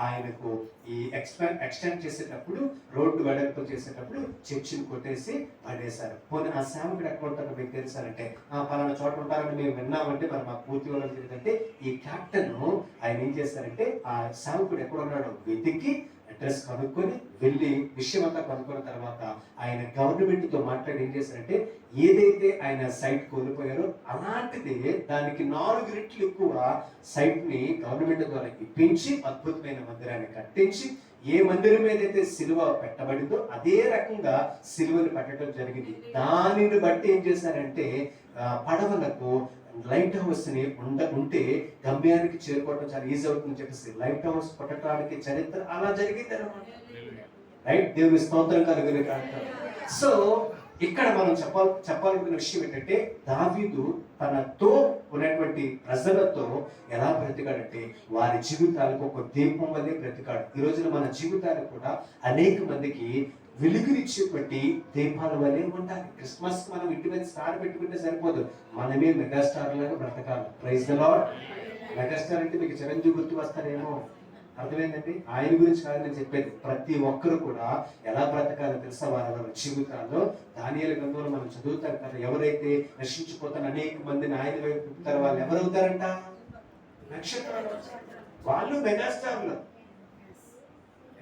ఆయనకు ఈ ఎక్స్టెండ్ చేసేటప్పుడు, రోడ్డు వెడల్పు చేసేటప్పుడు చర్చిని కొట్టేసి పడేశారు. పోనీ ఆ సేవకుడు ఎక్కడ ఉంటారో మీకు తెలుసారంటే, పలానా చోట ఉంటారని మేము విన్నామంటే మరి మాకు పూర్తి వివరాలు తెలియదంటే, ఈ కెప్టెన్ ఆయన ఏం చేశారంటే ఆ సేవకుడు ఎక్కడ ఉన్నాడో వెతికి అడ్రస్ కనుక్కొని వెళ్ళి విషయం అంతా కనుక్కున్న తర్వాత ఆయన గవర్నమెంట్ తో మాట్లాడి ఏం చేశారంటే ఏదైతే ఆయన సైట్ కోల్పోయారో అలాంటిది దానికి 4 రెట్లు ఎక్కువ సైట్ ని గవర్నమెంట్ ద్వారా ఇప్పించి అద్భుతమైన మందిరాన్ని కట్టించి ఏ మందిరం ఏదైతే సిలువ పెట్టబడిందో అదే రకంగా సిలువను పెట్టడం జరిగింది. దానిని బట్టి ఏం చేశారంటే పడవలకు లైట్ హౌస్ ని ఉంటే గమ్యానికి చేరుకోవడం చాలా ఈజీ అవుతుందని చెప్పేసి లైట్ హౌస్ కొట్టడానికి చరిత్ర అలా జరిగింది అనమాట. రైట్, దేవుని స్తోత్రం కలుగును గాక. సో ఇక్కడ మనం చెప్పాలనుకున్న విషయం ఏంటంటే దావీదు తనతో ఉన్నటువంటి ప్రజలతో ఎలా బ్రతికాడంటే వారి జీవితాలకు ఒక దీపం వల్లే బ్రతికాడు. ఈ రోజున మన జీవితాలు కూడా అనేక మందికి వెలుగునిచ్చేటువంటి దీపాల వల్లే ఉండాలి. క్రిస్మస్ మనం ఇంటి మీద స్టార్ పెట్టుకుంటే సరిపోదు, మనమే మెగాస్టార్ లాగా బ్రతకాలి. Praise the lord. మెగాస్టార్ అంటే మీకు చిరంజీవి గుర్తు వస్తారేమో, అర్థమైందండి? ఆయన గురించి కాదు నేను చెప్పేది. ప్రతి ఒక్కరు కూడా ఎలా బ్రతకాలో తెలుసా వారి జీవితాల్లో. దానియేలు గ్రంథంలో మనం చదువుతాం కదా, ఎవరైతే నశించిపోతారో అనేక మందిని ఆయన వైపు తిప్పుతారో వాళ్ళు ఎవరవుతారంట? నక్షత్రాలు. వాళ్ళు మెగాస్టార్లు.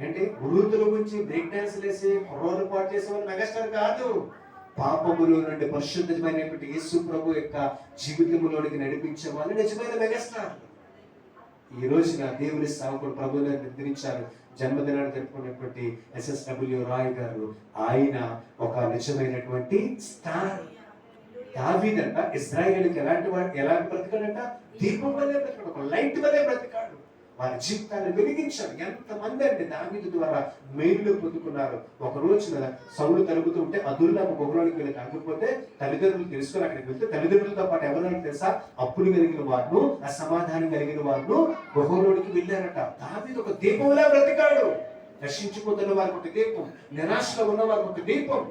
ఏంటి వృద్ధుల గురించి బ్రేక్ డాన్స్ వేసి కుర్రోలు పాటు చేసే వాళ్ళు మెగాస్టార్ కాదు. పాపములో నుండి పరిశుద్ధమైనటువంటి యేసు ప్రభు యొక్క జీవితంలోనికి నడిపించే వాళ్ళు నిజమైన మెగాస్టార్. ఈ రోజున దేవుని సేవకుడు ప్రభువుని నిర్ణయించారు. జన్మదినాన్ని జరుపుకున్నటువంటి SSW రాయ్ గారు, ఆయన ఒక నిజమైనటువంటి స్టార్. దావీదంట ఇశ్రాయేలుకి ఎలాంటి బ్రతికాడంట? దీపం వల్లే బ్రతికాడు, ఒక లైట్ వల్లే బ్రతికాడు. వారి జీవితాన్ని వెలిగించాడు. ఎంతమంది అంటే దావీదు ద్వారా మేలులు పొందుకున్నారు. ఒక రోజున సౌలు తరుగుతూ ఉంటే అదుల్లాము గుహలోనికి వెళ్ళి తగ్గిపోతే తల్లిదండ్రులు తెలుసుకొని అక్కడికి వెళ్తే తల్లిదండ్రులతో పాటు ఎవరైనా తెలుసా? అప్పులు కలిగిన వారు, అసమాధానం కలిగిన వారు గుహలోనికి వెళ్ళారట. దావీదు ఒక దీపంలా బ్రతికాడు. నశించిపోతున్న వారికి ఒక దీపం, నిరాశలో ఉన్న వారికి ఒక దీపం,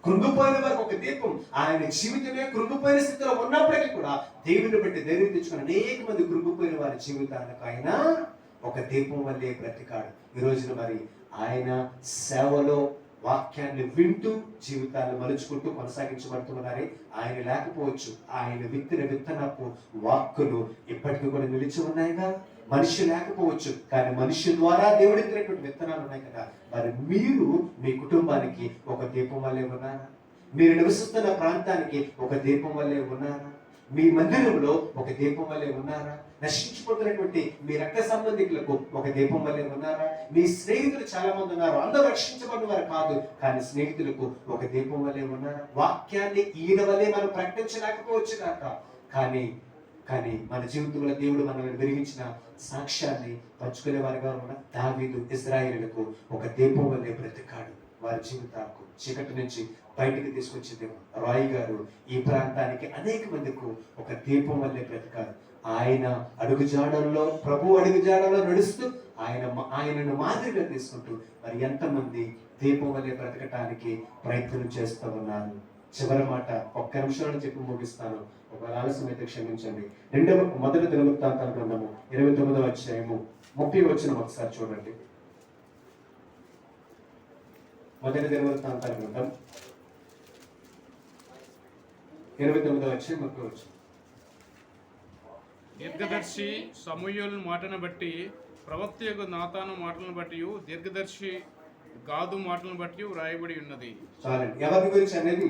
కృంగిపోయిన వారికి ఒక దీపం. ఆయన జీవితమే కృంగిపోయిన స్థితిలో ఉన్నప్పటికీ కూడా దేవుని బట్టి ధైర్యం తెచ్చుకుని అనేక మంది కృంగిపోయిన వారి జీవితాలకు ఆయన ఒక దీపం వల్లే బ్రతికాడు. ఈ రోజున మరి ఆయన సేవలో వాక్యాన్ని వింటూ జీవితాన్ని మలుచుకుంటూ కొనసాగించబడుతున్నారే. ఆయన లేకపోవచ్చు, ఆయన విత్తిన విత్తనపు వాక్కులు ఇప్పటికీ కూడా నిలిచి ఉన్నాయిగా. మనిషి లేకపోవచ్చు, కానీ మనిషి ద్వారా దేవుడు ఇచ్చినటువంటి విత్తనాలు ఉన్నాయి కదా. మరి మీరు మీ కుటుంబానికి ఒక దీపం వల్లే ఉన్నారా? మీరు నివసిస్తున్న ప్రాంతానికి ఒక దీపం వల్లే ఉన్నారా? మీ మందిరంలో ఒక దీపం వల్లే ఉన్నారా? నశించిపోతున్నటువంటి మీ రక్త సంబంధికులకు ఒక దీపం వల్లే ఉన్నారా? మీ స్నేహితులు చాలా మంది ఉన్నారు, అందరూ రక్షించబడిన వారు కాదు, కానీ స్నేహితులకు ఒక దీపం వల్లే ఉన్నారా? వాక్యాన్ని ఈయన వల్లే మనం ప్రకటించలేకపోవచ్చు కాక, కానీ మన జీవితంలో దేవుడు మనల్ని వెలిగించిన సాక్ష్యాన్ని పంచుకునే వారిగా ఉన్న దావీదు ఇశ్రాయేలులకు ఒక దీపం వల్లే బ్రతికాడు. వారి జీవితాలకు చీకటి నుంచి బయటికి తీసుకొచ్చింది రాయ్ గారు ఈ ప్రాంతానికి అనేక మందికి ఒక దీపం వల్లే బ్రతికారు. ఆయన అడుగుజాడల్లో, ప్రభు అడుగుజాడల్లో నడుస్తూ ఆయనను మాదిరిగా తీసుకుంటూ మరి ఎంతమంది దీపం వల్లే బ్రతకటానికి ప్రయత్నం చేస్తూ ఉన్నారు. చివరి మాట ఒక్క నిమిషంలో చెప్పి ముగిస్తాను, ఒక ఆలస్యం అయితే క్షమించండి. మొదటి దినవృత్తాంతాల గ్రంథము 29వ అధ్యాయము 30వ వచనం ఒకసారి చూడండి. మొదటి దినవృత్తాంతాల గ్రంథం 29వ అధ్యాయం 30వ వచనం. దీర్ఘదర్శి సమూయేలు మాటను బట్టి, ప్రవక్త యొక్క నాతాను మాటలను బట్టి, దీర్ఘదర్శి గాదు మాటలను బట్టి వ్రాయబడి ఉన్నది. చాలండి. ఎవరి గురించి అనేది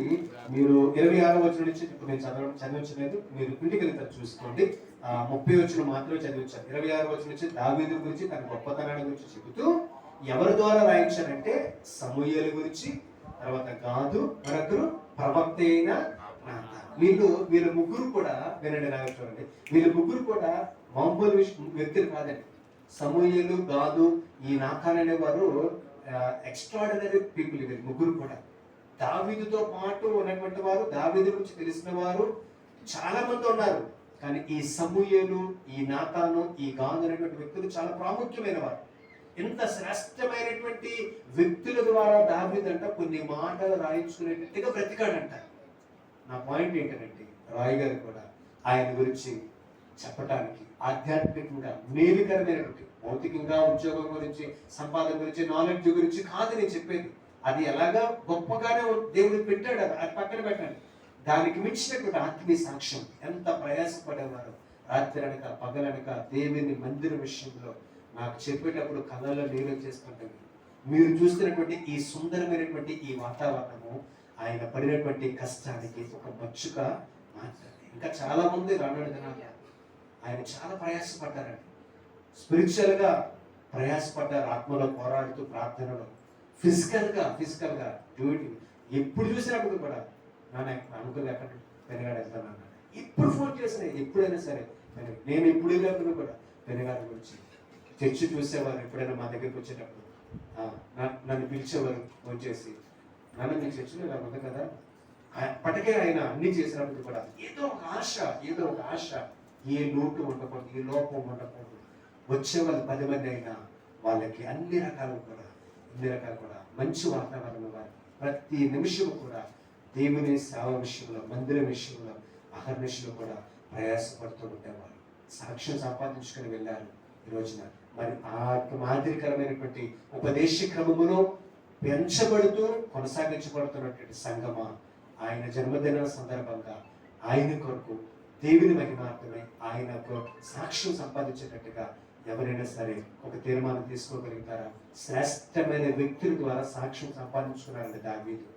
మీరు 26వ వచనం నుంచి ఇప్పుడు నేను చదివించలేదు, మీరు ఇంటికి వెళ్తారు చూసుకోండి. 30 వచనం మాత్రమే చదివించాను. 26వ వచనం నుంచి దావీదు గురించి, తన గొప్పతనాన్ని గురించి చెబుతూ ఎవరి ద్వారా రాయించారంటే సమూయేలు గురించి, తర్వాత గాదు, మరొకరు ప్రవక్త అయిన నాతాను. వీళ్ళ ముగ్గురు కూడా వినండి, నాకు చూడండి, వీళ్ళ ముగ్గురు కూడా మామూలు వ్యక్తులు కాదండి. సమూయేలు, గాదు, ఈ నాతాను అనేవారు ఎక్స్ట్రాడినరీ పీపుల్. వీళ్ళు ముగ్గురు కూడా దావీదుతో పాటు ఉన్నటువంటి వారు, దావీదు గురించి తెలిసిన వారు చాలా మంది ఉన్నారు. కానీ ఈ సమూయేలు, ఈ నాతాను, ఈ గాదు అనేటువంటి వ్యక్తులు చాలా ప్రాముఖ్యమైన వారు. ఇంత శ్రేష్టమైనటువంటి వ్యక్తుల ద్వారా దావీదు అంట కొన్ని మాటలు రాయించుకునేటట్టుగా బ్రతికాడంట. నా పాయింట్ ఏంటంటే రాయ్ గారు కూడా ఆయన గురించి చెప్పటానికి ఆధ్యాత్మికంగా మేలుకరమైనటువంటి, భౌతికంగా ఉద్యోగం గురించి, సంపాదన గురించి, నాలెడ్జ్ గురించి కాదు నేను చెప్పేది. అది ఎలాగా గొప్పగానే దేవుడు పెట్టాడు, అది పక్కన పెట్టండి. దానికి మించినటువంటి ఆత్మీయ సాక్ష్యం. ఎంత ప్రయాసపడేవారు రాత్రి అనక పగలనక దేవుని మందిర విషయంలో నాకు చెప్పేటప్పుడు కళ్ళల్లో నీళ్ళు వచ్చేస్తుంటుంది. మీరు చూస్తున్నటువంటి ఈ సుందరమైనటువంటి ఈ వాతావరణము ఆయన పడినటువంటి కష్టానికి ఒక మచ్చుగా మాత్రమే. ఇంకా చాలా మంది రానున్న దినాల్లో ఆయన చాలా ప్రయాసపడ్డారండి. స్పిరిచువల్గా ప్రయాసపడ్డారు, ఆత్మలో పోరాడుతూ, ప్రార్థనలో, ఫిజికల్గా డ్యూటీ. ఎప్పుడు చూసినప్పుడు కూడా నాన్న అనుకుని ఎక్కడ పెనగాడు వెళ్తానన్నాడు. ఇప్పుడు ఫోన్ చేసిన ఎప్పుడైనా సరే నేను ఇప్పుడు వెళ్ళినప్పుడు కూడా పెనగాడి గురించి చర్చి చూసేవారు. ఎప్పుడైనా మా దగ్గరికి వచ్చేటప్పుడు నన్ను పిలిచేవారు ఫోన్ చేసి, నాన్న మీ చర్చిలో ఇలా ఉంది కదా. అప్పటికే ఆయన అన్ని చేసినప్పుడు కూడా ఏదో ఒక ఆశ, ఏ లోటు ఉండకూడదు, ఏ లోపం ఉండకూడదు. వచ్చేవాళ్ళు 10 మంది అయినా వాళ్ళకి అన్ని రకాలు కూడా మంచి వాతావరణం, వారికి ప్రతి నిమిషం కూడా దేవుని సేవ విషయంలో, మందిరం విషయంలో, అహర్నిశలో కూడా ప్రయాసపడుతూ ఉండేవారు. సాక్ష్యం సంపాదించుకొని వెళ్ళారు. ఈ రోజున మరి ఆ మాదిరికరమైనటువంటి ఉపదేశ క్రమములో పెంచబడుతూ కొనసాగించబడుతున్నటువంటి సంగమా, ఆయన జన్మదిన సందర్భంగా ఆయన కొరకు దేవుని మహిమార్థమై ఆయనకు సాక్ష్యం సంపాదించేటట్టుగా ఎవరైనా సరే ఒక తీర్మానం తీసుకోగలుగుతారా? శ్రేష్టమైన వ్యక్తుల ద్వారా సాక్ష్యం సంపాదించుకున్నారండి దావీదు.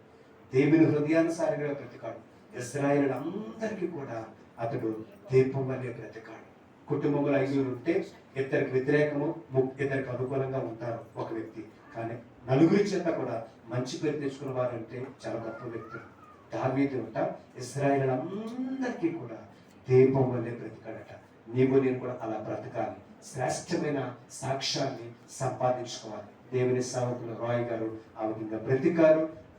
దేవుని హృదయానుసారిగా బ్రతికాడు. ఇశ్రాయేలు అందరికీ కూడా అతడు దీపం వలె బ్రతికాడు. కుటుంబంలో 5 ఉంటే 2కి వ్యతిరేకము, 2కి అనుకూలంగా ఉంటారు ఒక వ్యక్తి. కానీ 4 చేత కూడా మంచి పేరు తెచ్చుకున్న వారంటే చాలా గొప్ప వ్యక్తులు. దావీదు అంట ఇశ్రాయేలు అందరికీ కూడా దీపం వలె బ్రతికాడట. నీవు నేను కూడా అలా బ్రతకాలి, శ్రేష్టమైన సాక్ష్యాన్ని సంపాదించుకోవాలి. దేవుని సేవకులు రాయ్ గారు ఆ విధంగా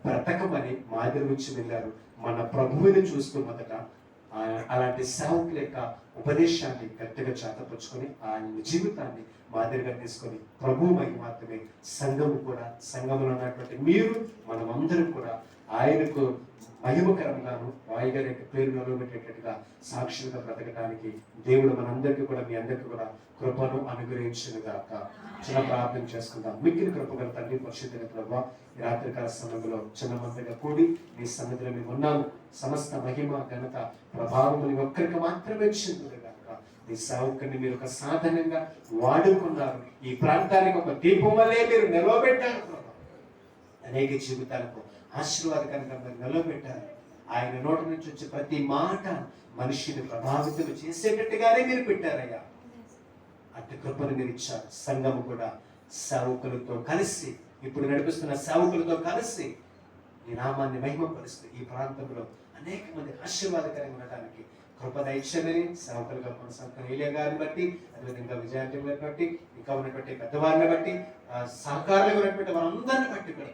బ్రతకమని మాదిరి నుంచి వెళ్ళారు. మన ప్రభువుని చూస్తూ మొదట అలాంటి సేవకుల యొక్క ఉపదేశాన్ని గట్టిగా చేతపరుచుకొని ఆయన జీవితాన్ని మాదిరిగా తీసుకొని ప్రభు మహిమార్థమే సంఘములో ఉన్నటువంటి మీరు మనమందరం కూడా ఆయనకు మహిమకరంగాను రాయ్ గారి యొక్క పేరు నిలబెట్టేటట్టుగా సాక్షులుగా బ్రతకడానికి దేవుడు మనందరికీ కూడా, మీ అందరికీ కూడా కృపను అనుగ్రహించునుగాక. చిన్న ప్రార్థన చేసుకుందాం. మిక్కిలి కృపగల తండ్రి, పరిశుద్ధుని ప్రభువా, ఈ రాత్రికాల సమయంలో చిన్నమంతగా కూడి నీ సన్నిధిలో మేము ఉన్నాము. సమస్త మహిమ, ఘనత, ప్రభావములు ఒక్కరికి మాత్రమే చెందునుగాక. నీ సేవకుని మీరు ఒక సాధనంగా వాడుకున్నారు. ఈ ప్రాంతానికి ఒక దీపం వల్లే మీరు నిలవబెట్టారు ప్రభా. అనేక జీవితాలకు ఆశీర్వాదకరంగా మీరు నిలవబెట్టారు. ఆయన నోటి నుంచి వచ్చే ప్రతి మాట మనిషిని ప్రభావితం చేసేటట్టుగానే మీరు పెట్టారయ్యా. అట్టి కృపను మీరు ఇచ్చారు. సంఘము కూడా సేవకులతో కలిసి, ఇప్పుడు నడిపిస్తున్న సేవకులతో కలిసి ఈ నామాన్ని మహిమపరుస్తూ ఈ ప్రాంతంలో అనేక మంది ఆశీర్వాదకరంగా ఉండడానికి కృప దయచేయమని సేవకులుగా కొనసాగుతున్న ఏలియా గారిని బట్టి, అదేవిధంగా విజయాంతి గారిని బట్టి, ఇంకా ఉన్నటువంటి పెద్దవారిని బట్టి, సహకారులుగా ఉన్నటువంటి వారందరిని బట్టి కూడా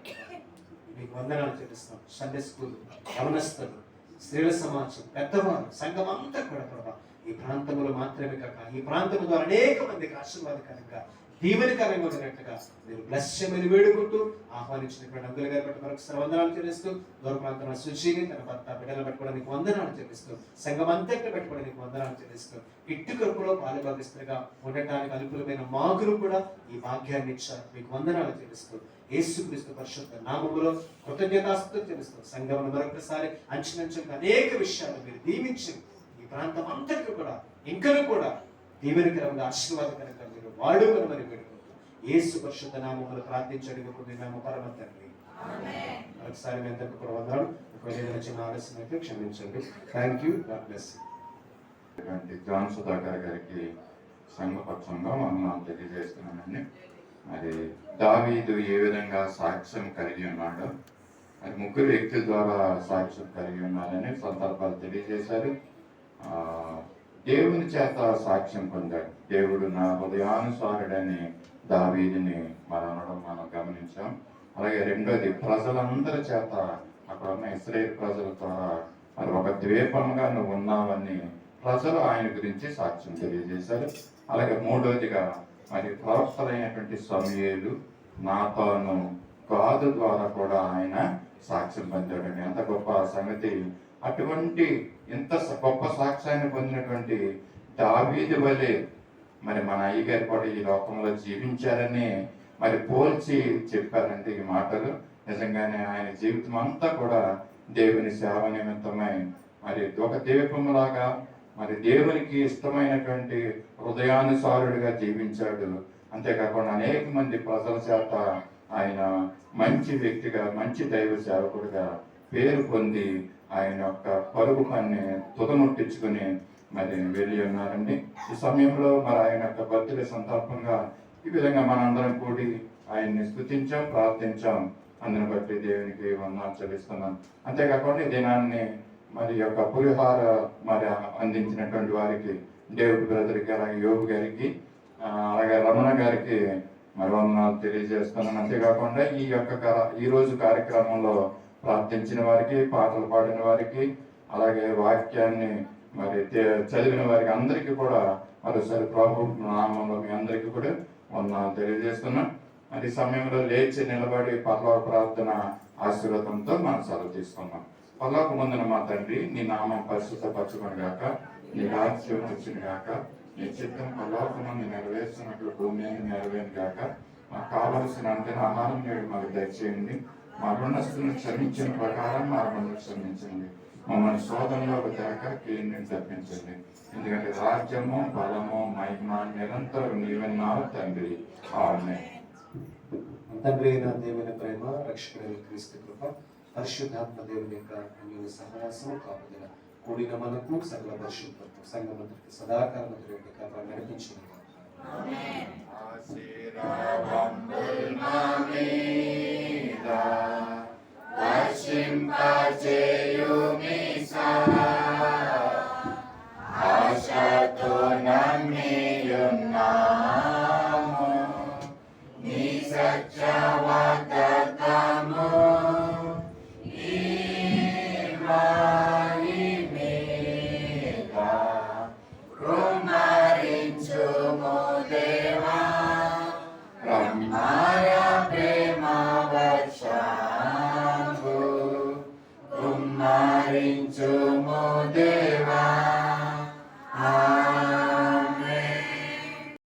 మీకు వందనాలు చెల్లిస్తాం. సండే స్కూల్, యవనస్తులు, స్త్రీల సమాజం, పెద్దవారు, సంఘం అంతా కూడా ప్రభా ఈ ప్రాంతంలో మాత్రమే కాక ఈ ప్రాంతం ద్వారా అనేక మందికి ఆశీర్వాదకరంగా, దీవెనకరంగా ఉన్నట్టుగా మీరు బ్లెస్ చేయమని వేడుకుంటూ ఆహ్వానించినటువంటి అంకుల్ గారి బట్టి మరొకసారి వందనాలు చెల్లిస్తూ, దూర ప్రాంతంలో సుశీని తన భర్త బిడ్డలు పెట్టుకోవడానికి వందనాలు చెల్లిస్తూ, సంఘం అంతటి పెట్టుకోవడానికి వందనాలు చెల్లిస్తూ, ఇట్టు కృపలో పాలుభాగస్తులుగా ఉండటానికి అనుకూలమైన మాకులు కూడా ఈ భాగ్యాన్ని ఇచ్చారు. మీకు వందనాలు చెల్లిస్తూ యేసుక్రీస్తు పరిశుద్ధ నామములో కృతజ్ఞతాస్తుతులు చెల్లిస్తూ సంఘం మరొకసారి అంచెలంచెలుగా అనేక విషయాలు మీరు దీవించి ఈ ప్రాంతం అంతటికి కూడా ఇంకనూ కూడా దీవెనకరంగా, ఆశీర్వాదకరంగా మీరు వాడుకొనమని పెట్టుకుంటూ యేసు పరిశుద్ధ నామములో ప్రార్థించడుగుతున్నాము పరమ తండ్రి. మరొకసారి మీ అందరికీ కూడా వందనాలు. ఒకవేళ చిన్న ఆలస్యం అయితే క్షమించండి. Thank you. God bless you. John Sudhakar గారికి సంఘపక్షంగా వందనాలు తెలియజేస్తున్నానండి. మరి దావీదు ఏ విధంగా సాక్ష్యం కలిగి ఉన్నాడో, మరి 3 వ్యక్తుల ద్వారా సాక్ష్యం కలిగి ఉన్నారని సందర్భాలు తెలియజేశారు. దేవుని చేత సాక్ష్యం పొందాడు. దేవుడు నా హృదయానుసారుడని దావీదుని మనం గమనించాం. అలాగే రెండోది, ప్రజలందరి చేత, అక్కడ ఉన్న ఇశ్రాయేలు ప్రజల ద్వారా మరి ఒక ద్వీపంగా నువ్వు ఉన్నావని ప్రజలు ఆయన గురించి సాక్ష్యం తెలియజేశారు. అలాగే మూడోదిగా మరి ప్రవక్తలైనటువంటి సమూయేలు, నాతాను, గాదు ద్వారా కూడా ఆయన సాక్ష్యం పొందాడని. ఎంత గొప్ప సంగతి! అటువంటి ఇంత గొప్ప సాక్ష్యాన్ని పొందినటువంటి దావీదు వలె మరి మన అయ్యగారు కూడా ఈ లోకంలో జీవించారని మరి పోల్చి చెప్పారంటే ఈ మాటలు నిజంగానే ఆయన జీవితం అంతా కూడా దేవుని సేవ నిమిత్తమై మరి ఒక దీపంలాగా మరి దేవునికి ఇష్టమైనటువంటి హృదయానుసారుడిగా జీవించాడు. అంతేకాకుండా అనేక మంది ప్రజల చేత ఆయన మంచి వ్యక్తిగా, మంచి దైవ సేవకుడిగా పేరు పొంది ఆయన యొక్క పరుగు పని తుదముట్టించుకుని మరి వెళ్ళి ఉన్నారండి. ఈ సమయంలో మరి ఆయన యొక్క బర్త్డే సందర్భంగా ఈ విధంగా మనందరం కూడి ఆయన్ని స్తుతించాం, ప్రార్థించాం. అందుని బట్టి దేవునికి వందనాలు చెల్లిస్తున్నాం. అంతేకాకుండా ఈ దినాన్ని మరి యొక్క పులిహార మరి అందించినటువంటి వారికి, డేవిడ్ బ్రదర్కి, అలాగే యోగు గారికి, అలాగే రమణ గారికి మరి వందనాలు తెలియజేస్తున్నాను. అంతేకాకుండా ఈ రోజు కార్యక్రమంలో ప్రార్థించిన వారికి, పాటలు పాడిన వారికి, అలాగే వాక్యాన్ని మరి చదివిన వారికి అందరికీ కూడా మరోసారి ప్రభు నామంలో మీ అందరికీ కూడా వందనాలు తెలియజేస్తున్నాం. మరి సమయంలో లేచి నిలబడి పరలోక ప్రార్థన ఆశీర్వాదంతో మనం సెలవు తీసుకున్నాం. పరలోక ముందున మా తండ్రి, నీ నామం పరిశుద్ధపరచుకొని గాక, నీ రాజ్యం వచ్చిన గాక, నీ చిత్తం పరలోకమందు నెరవేర్చినట్లు భూమి మీద నెరవేరు గాక. మాకు కావలసిన అంతిన ఆహారం నేడు మాకు దయచేయండి. మా రుణస్తులను క్షమించిన ప్రకారం మా రుణాలను క్షమించండి. మమ్మల్ని శోధనలోకి తేక కీడుని తప్పించండి. ఎందుకంటే రాజ్యము, బలము, మహిమ నిరంతరం నీవెన్నావు తండ్రి. ఆమేన్. తండ్రి అయిన దేవుని ప్రేమ, రక్షకుడైన క్రీస్తు కృప, పరిశుద్ధాత్మ దేవుని యొక్క అన్యోన్య సహవాసం, కాపుదల కూడిన మనకు సకల పరిశుద్ధత్వం సంఘమంతటికి సదాకాలం దేవుని కాపా నడిపించింది. ఆశతో నా